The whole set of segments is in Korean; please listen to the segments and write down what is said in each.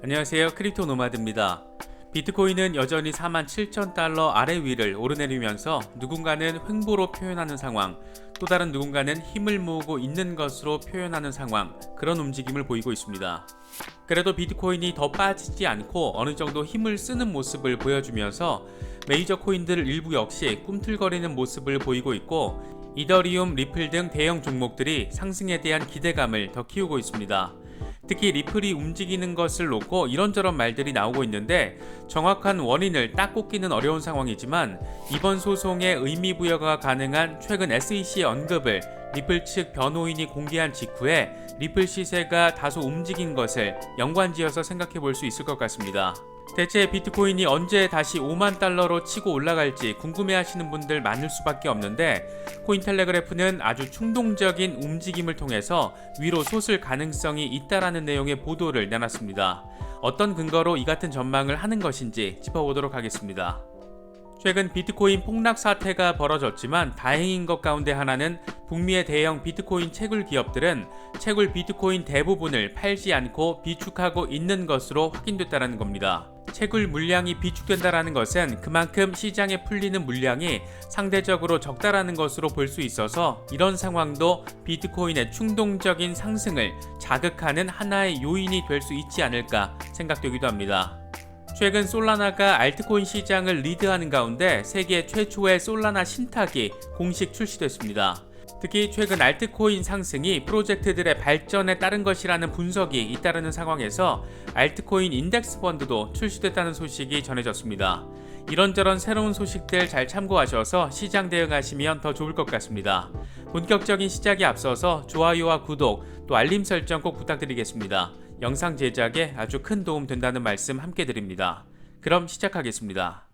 안녕하세요. 크립토 노마드입니다. 비트코인은 여전히 47,000달러 아래 위를 오르내리면서 누군가는 횡보로 표현하는 상황, 또 다른 누군가는 힘을 모으고 있는 것으로 표현하는 상황, 그런 움직임을 보이고 있습니다. 그래도 비트코인이 더 빠지지 않고 어느 정도 힘을 쓰는 모습을 보여주면서 메이저 코인들 일부 역시 꿈틀거리는 모습을 보이고 있고, 이더리움, 리플 등 대형 종목들이 상승에 대한 기대감을 더 키우고 있습니다. 특히 리플이 움직이는 것을 놓고 이런저런 말들이 나오고 있는데 정확한 원인을 딱 꼽기는 어려운 상황이지만, 이번 소송의 의미부여가 가능한 최근 SEC의 언급을 리플 측 변호인이 공개한 직후에 리플 시세가 다소 움직인 것을 연관지어서 생각해 볼 수 있을 것 같습니다. 대체 비트코인이 언제 다시 5만 달러로 치고 올라갈지 궁금해하시는 분들 많을 수밖에 없는데, 코인텔레그래프는 아주 충동적인 움직임을 통해서 위로 솟을 가능성이 있다라는 내용의 보도를 내놨습니다. 어떤 근거로 이 같은 전망을 하는 것인지 짚어보도록 하겠습니다. 최근 비트코인 폭락 사태가 벌어졌지만 다행인 것 가운데 하나는 북미의 대형 비트코인 채굴 기업들은 채굴 비트코인 대부분을 팔지 않고 비축하고 있는 것으로 확인됐다는 겁니다. 채굴 물량이 비축된다는 것은 그만큼 시장에 풀리는 물량이 상대적으로 적다라는 것으로 볼 수 있어서, 이런 상황도 비트코인의 충동적인 상승을 자극하는 하나의 요인이 될 수 있지 않을까 생각되기도 합니다. 최근 솔라나가 알트코인 시장을 리드하는 가운데 세계 최초의 솔라나 신탁이 공식 출시됐습니다. 특히 최근 알트코인 상승이 프로젝트들의 발전에 따른 것이라는 분석이 잇따르는 상황에서 알트코인 인덱스 펀드도 출시됐다는 소식이 전해졌습니다. 이런저런 새로운 소식들 잘 참고하셔서 시장 대응하시면 더 좋을 것 같습니다. 본격적인 시작에 앞서서 좋아요와 구독, 또 알림 설정 꼭 부탁드리겠습니다. 영상 제작에 아주 큰 도움 된다는 말씀 함께 드립니다. 그럼 시작하겠습니다.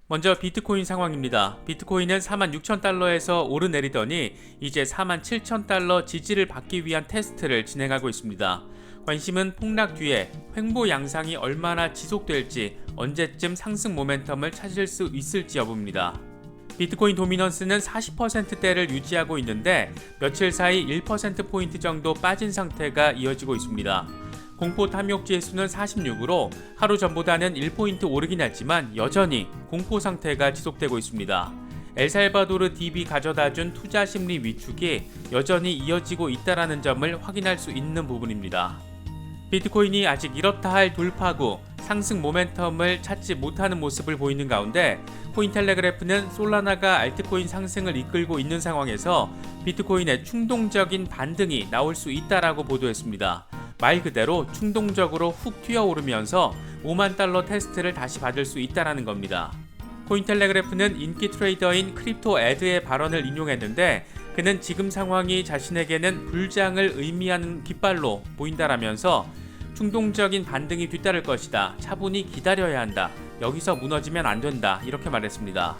먼저 비트코인 상황입니다. 비트코인은 46,000달러에서 오르내리더니 이제 47,000달러 지지를 받기 위한 테스트를 진행하고 있습니다. 관심은 폭락 뒤에 횡보 양상이 얼마나 지속될지, 언제쯤 상승 모멘텀을 찾을 수 있을지 여부입니다. 비트코인 도미넌스는 40%대를 유지하고 있는데 며칠 사이 1%포인트 정도 빠진 상태가 이어지고 있습니다. 공포 탐욕 지수는 46으로 하루 전보다는 1포인트 오르긴 했지만 여전히 공포 상태가 지속되고 있습니다. 엘살바도르 DB 가져다준 투자 심리 위축이 여전히 이어지고 있다는 점을 확인할 수 있는 부분입니다. 비트코인이 아직 이렇다 할 돌파구, 상승 모멘텀을 찾지 못하는 모습을 보이는 가운데, 코인텔레그래프는 솔라나가 알트코인 상승을 이끌고 있는 상황에서 비트코인의 충동적인 반등이 나올 수 있다라고 보도했습니다. 말 그대로 충동적으로 훅 튀어오르면서 5만 달러 테스트를 다시 받을 수 있다라는 겁니다. 코인텔레그래프는 인기 트레이더인 크립토 에드의 발언을 인용했는데, 그는 지금 상황이 자신에게는 불장을 의미하는 깃발로 보인다라면서 충동적인 반등이 뒤따를 것이다, 차분히 기다려야 한다, 여기서 무너지면 안 된다, 이렇게 말했습니다.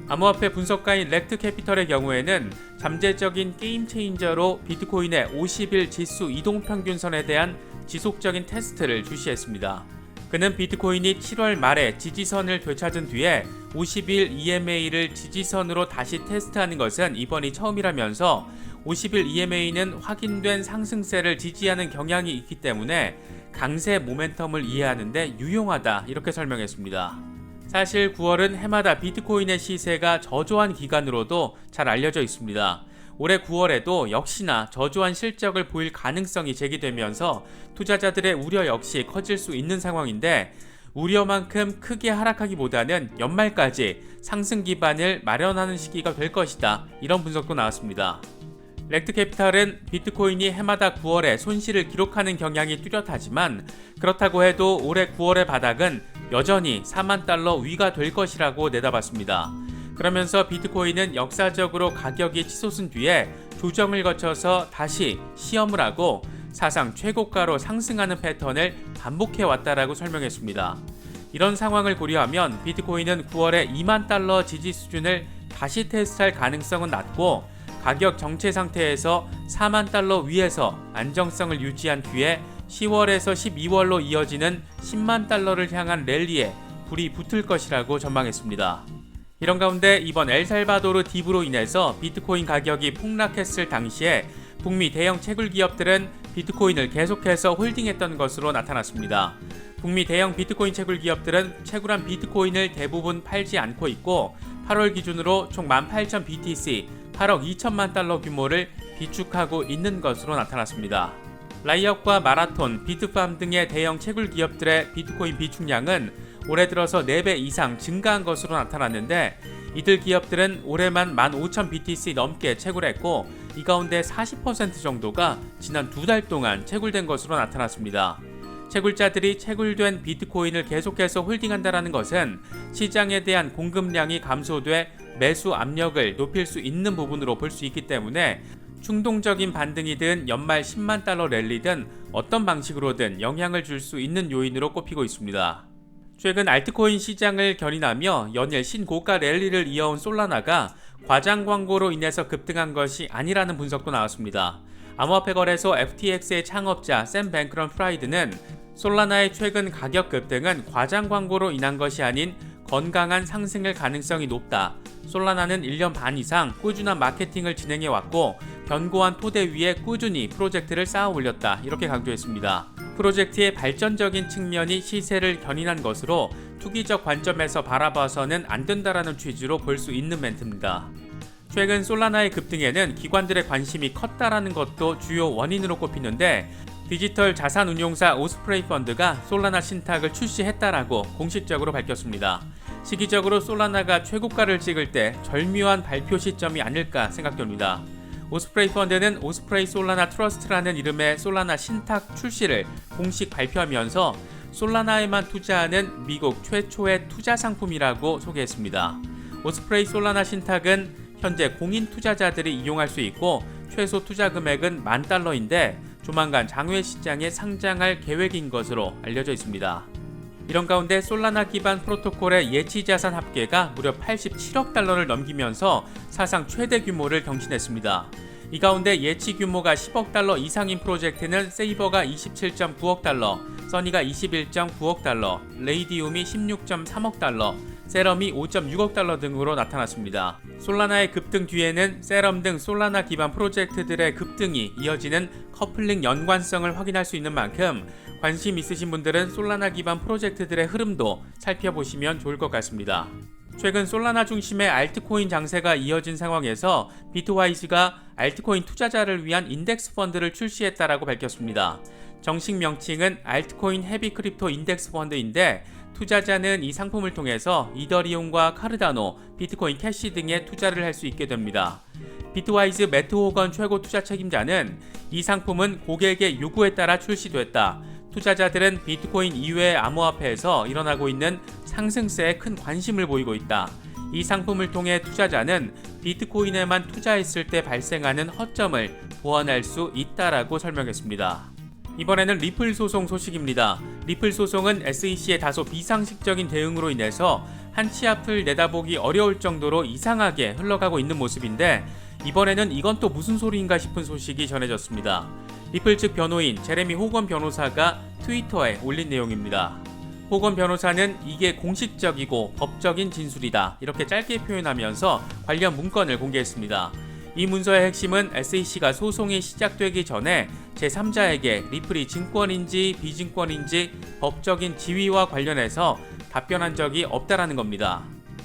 암호화폐 분석가인 렉트 캐피털의 경우에는 잠재적인 게임 체인저로 비트코인의 50일 지수 이동평균선에 대한 지속적인 테스트를 주시했습니다. 그는 비트코인이 7월 말에 지지선을 되찾은 뒤에 50일 EMA를 지지선으로 다시 테스트하는 것은 이번이 처음이라면서, 50일 EMA는 확인된 상승세를 지지하는 경향이 있기 때문에 강세 모멘텀을 이해하는데 유용하다, 이렇게 설명했습니다. 사실 9월은 해마다 비트코인의 시세가 저조한 기간으로도 잘 알려져 있습니다. 올해 9월에도 역시나 저조한 실적을 보일 가능성이 제기되면서 투자자들의 우려 역시 커질 수 있는 상황인데, 우려만큼 크게 하락하기보다는 연말까지 상승 기반을 마련하는 시기가 될 것이다, 이런 분석도 나왔습니다. 렉트 캐피탈은 비트코인이 해마다 9월에 손실을 기록하는 경향이 뚜렷하지만, 그렇다고 해도 올해 9월의 바닥은 여전히 4만 달러 위가 될 것이라고 내다봤습니다. 그러면서 비트코인은 역사적으로 가격이 치솟은 뒤에 조정을 거쳐서 다시 시험을 하고 사상 최고가로 상승하는 패턴을 반복해 왔다라고 설명했습니다. 이런 상황을 고려하면 비트코인은 9월에 2만 달러 지지 수준을 다시 테스트할 가능성은 낮고, 가격 정체 상태에서 4만 달러 위에서 안정성을 유지한 뒤에 10월에서 12월로 이어지는 10만 달러를 향한 랠리에 불이 붙을 것이라고 전망했습니다. 이런 가운데 이번 엘살바도르 딥으로 인해서 비트코인 가격이 폭락했을 당시에 북미 대형 채굴 기업들은 비트코인을 계속해서 홀딩했던 것으로 나타났습니다. 북미 대형 비트코인 채굴 기업들은 채굴한 비트코인을 대부분 팔지 않고 있고 8월 기준으로 총 18,000 BTC, 8억 2천만 달러 규모를 비축하고 있는 것으로 나타났습니다. 라이엇과 마라톤, 비트팜 등의 대형 채굴 기업들의 비트코인 비축량은 올해 들어서 4배 이상 증가한 것으로 나타났는데 이들 기업들은 올해만 15,000 BTC 넘게 채굴했고 이 가운데 40% 정도가 지난 2달 동안 채굴된 것으로 나타났습니다. 채굴자들이 채굴된 비트코인을 계속해서 홀딩한다는 것은 시장에 대한 공급량이 감소돼 매수 압력을 높일 수 있는 부분으로 볼 수 있기 때문에 충동적인 반등이든 연말 10만 달러 랠리든 어떤 방식으로든 영향을 줄 수 있는 요인으로 꼽히고 있습니다. 최근 알트코인 시장을 견인하며 연일 신고가 랠리를 이어온 솔라나가 과장 광고로 인해서 급등한 것이 아니라는 분석도 나왔습니다. 암호화폐 거래소 FTX의 창업자 샘 뱅크럼 프라이드는 솔라나의 최근 가격 급등은 과장 광고로 인한 것이 아닌 건강한 상승일 가능성이 높다. 솔라나는 1년 반 이상 꾸준한 마케팅을 진행해왔고 견고한 토대 위에 꾸준히 프로젝트를 쌓아 올렸다. 이렇게 강조했습니다. 프로젝트의 발전적인 측면이 시세를 견인한 것으로 투기적 관점에서 바라봐서는 안 된다라는 취지로 볼 수 있는 멘트입니다. 최근 솔라나의 급등에는 기관들의 관심이 컸다라는 것도 주요 원인으로 꼽히는데 디지털 자산 운용사 오스프레이 펀드가 솔라나 신탁을 출시했다라고 공식적으로 밝혔습니다. 시기적으로 솔라나가 최고가를 찍을 때 절묘한 발표 시점이 아닐까 생각됩니다. 오스프레이 펀드는 오스프레이 솔라나 트러스트라는 이름의 솔라나 신탁 출시를 공식 발표하면서 솔라나에만 투자하는 미국 최초의 투자 상품이라고 소개했습니다. 오스프레이 솔라나 신탁은 현재 공인 투자자들이 이용할 수 있고 최소 투자 금액은 $10,000인데 조만간 장외 시장에 상장할 계획인 것으로 알려져 있습니다. 이런 가운데 솔라나 기반 프로토콜의 예치 자산 합계가 무려 87억 달러를 넘기면서 사상 최대 규모를 경신했습니다. 이 가운데 예치 규모가 10억 달러 이상인 프로젝트는 세이버가 27.9억 달러, 써니가 21.9억 달러, 레이디움이 16.3억 달러, 세럼이 5.6억 달러 등으로 나타났습니다. 솔라나의 급등 뒤에는 세럼 등 솔라나 기반 프로젝트들의 급등이 이어지는 커플링 연관성을 확인할 수 있는 만큼 관심 있으신 분들은 솔라나 기반 프로젝트들의 흐름도 살펴보시면 좋을 것 같습니다. 최근 솔라나 중심의 알트코인 장세가 이어진 상황에서 비트와이즈가 알트코인 투자자를 위한 인덱스 펀드를 출시했다라고 밝혔습니다. 정식 명칭은 알트코인 헤비 크립토 인덱스 펀드인데 투자자는 이 상품을 통해서 이더리움과 카르다노, 비트코인 캐시 등에 투자를 할 수 있게 됩니다. 비트와이즈 매트 호건 최고 투자 책임자는 이 상품은 고객의 요구에 따라 출시됐다. 투자자들은 비트코인 이외의 암호화폐에서 일어나고 있는 상승세에 큰 관심을 보이고 있다. 이 상품을 통해 투자자는 비트코인에만 투자했을 때 발생하는 허점을 보완할 수 있다라고 설명했습니다. 이번에는 리플 소송 소식입니다. 리플 소송은 SEC의 다소 비상식적인 대응으로 인해서 한치 앞을 내다보기 어려울 정도로 이상하게 흘러가고 있는 모습인데 이번에는 이건 또 무슨 소리인가 싶은 소식이 전해졌습니다. 리플 측 변호인 제레미 호건 변호사가 트위터에 올린 내용입니다. 호건 변호사는 이게 공식적이고 법적인 진술이다 이렇게 짧게 표현하면서 관련 문건을 공개했습니다. 이 문서의 핵심은 SEC가 소송이 시작되기 전에 제3자에게 리플이 증권인지 비증권인지 법적인 지위와 관련해서 답변한 적이 없다라는 겁니다.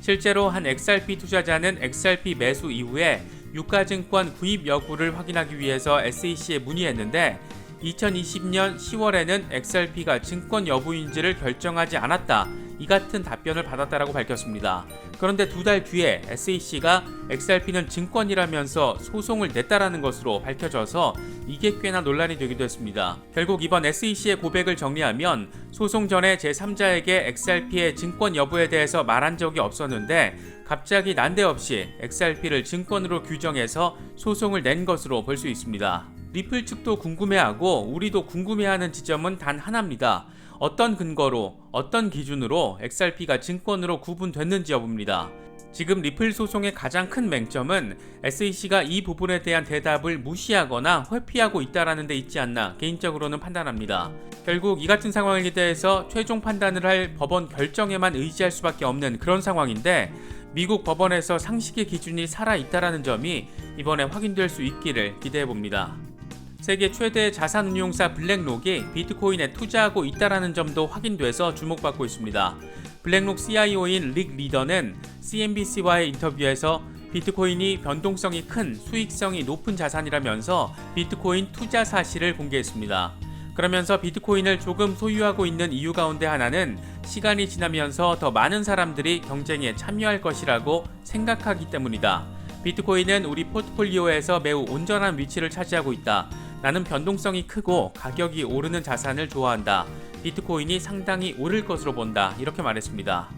실제로 한 XRP 투자자는 XRP 매수 이후에 유가증권 구입 여부를 확인하기 위해서 SEC에 문의했는데 2020년 10월에는 XRP가 증권 여부인지를 결정하지 않았다. 이 같은 답변을 받았다라고 밝혔습니다. 그런데 2달 뒤에 SEC가 XRP는 증권이라면서 소송을 냈다라는 것으로 밝혀져서 이게 꽤나 논란이 되기도 했습니다. 결국 이번 SEC의 고백을 정리하면 소송 전에 제3자에게 XRP의 증권 여부에 대해서 말한 적이 없었는데 갑자기 난데없이 XRP를 증권으로 규정해서 소송을 낸 것으로 볼 수 있습니다. 리플 측도 궁금해하고 우리도 궁금해하는 지점은 단 하나입니다. 어떤 근거로, 어떤 기준으로 XRP가 증권으로 구분됐는지 여부입니다. 지금 리플 소송의 가장 큰 맹점은 SEC가 이 부분에 대한 대답을 무시하거나 회피하고 있다는 데 있지 않나 개인적으로는 판단합니다. 결국 이 같은 상황에 대해서 최종 판단을 할 법원 결정에만 의지할 수밖에 없는 그런 상황인데 미국 법원에서 상식의 기준이 살아있다라는 점이 이번에 확인될 수 있기를 기대해봅니다. 세계 최대 자산운용사 블랙록이 비트코인에 투자하고 있다라는 점도 확인돼서 주목받고 있습니다. 블랙록 CIO인 릭 리더는 CNBC와의 인터뷰에서 비트코인이 변동성이 큰 수익성이 높은 자산이라면서 비트코인 투자 사실을 공개했습니다. 그러면서 비트코인을 조금 소유하고 있는 이유 가운데 하나는 시간이 지나면서 더 많은 사람들이 경쟁에 참여할 것이라고 생각하기 때문이다. 비트코인은 우리 포트폴리오에서 매우 온전한 위치를 차지하고 있다. 나는 변동성이 크고 가격이 오르는 자산을 좋아한다. 비트코인이 상당히 오를 것으로 본다. 이렇게 말했습니다.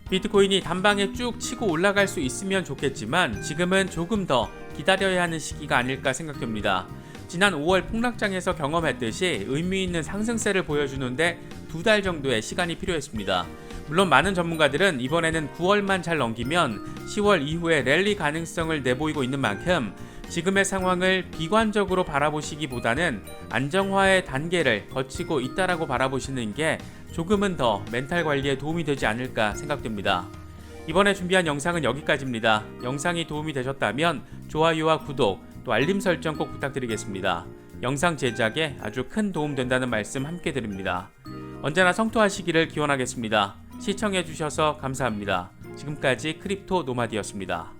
비트코인이 단방에 쭉 치고 올라갈 수 있으면 좋겠지만 지금은 조금 더 기다려야 하는 시기가 아닐까 생각됩니다. 지난 5월 폭락장에서 경험했듯이 의미 있는 상승세를 보여주는데 2달 정도의 시간이 필요했습니다. 물론 많은 전문가들은 이번에는 9월만 잘 넘기면 10월 이후에 랠리 가능성을 내보이고 있는 만큼 지금의 상황을 비관적으로 바라보시기보다는 안정화의 단계를 거치고 있다라고 바라보시는 게 조금은 더 멘탈 관리에 도움이 되지 않을까 생각됩니다. 이번에 준비한 영상은 여기까지입니다. 영상이 도움이 되셨다면 좋아요와 구독, 또 알림 설정 꼭 부탁드리겠습니다. 영상 제작에 아주 큰 도움 된다는 말씀 함께 드립니다. 언제나 성토하시기를 기원하겠습니다. 시청해주셔서 감사합니다. 지금까지 크립토 노마디였습니다.